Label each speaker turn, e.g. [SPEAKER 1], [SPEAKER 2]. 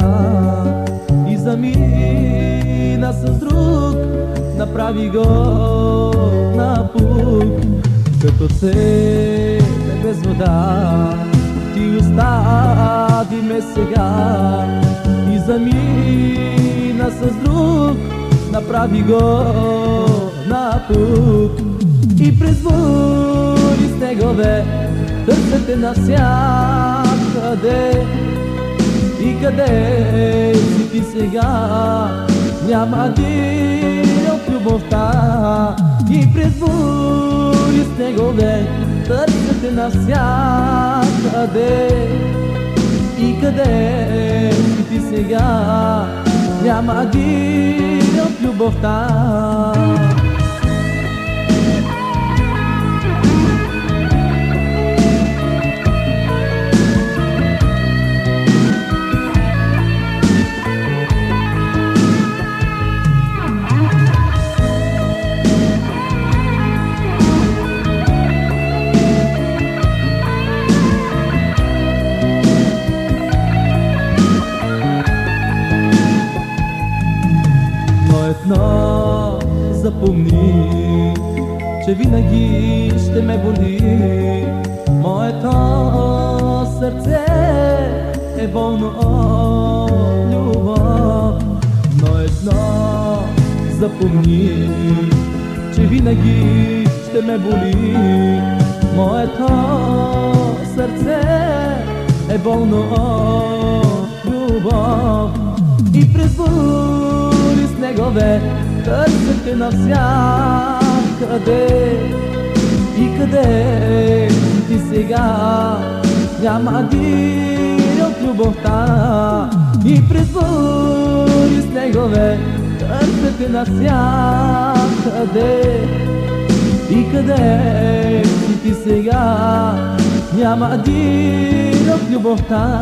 [SPEAKER 1] свят и замина с друг, направи го напук. Като цвете без вода, ти остави ме сега и замина с друг, направи го напук. И през бури снегове търсете навсякъде. И къде си ти сега? Няма дир от любовта. И през бури снегове търсете навсякъде. И къде си ти сега? Няма дир от любовта. Но запомни, че винаги ще ме боли. Моето сърце е болно от любов. Но едно запомни, че винаги ще ме боли. Моето сърце е болно от любов. И през снегове търсете навсякъде. И къде ти сега? Няма дир от любовта. И през бури снегове търсете навсякъде. И къде ти сега? Няма дир от любовта.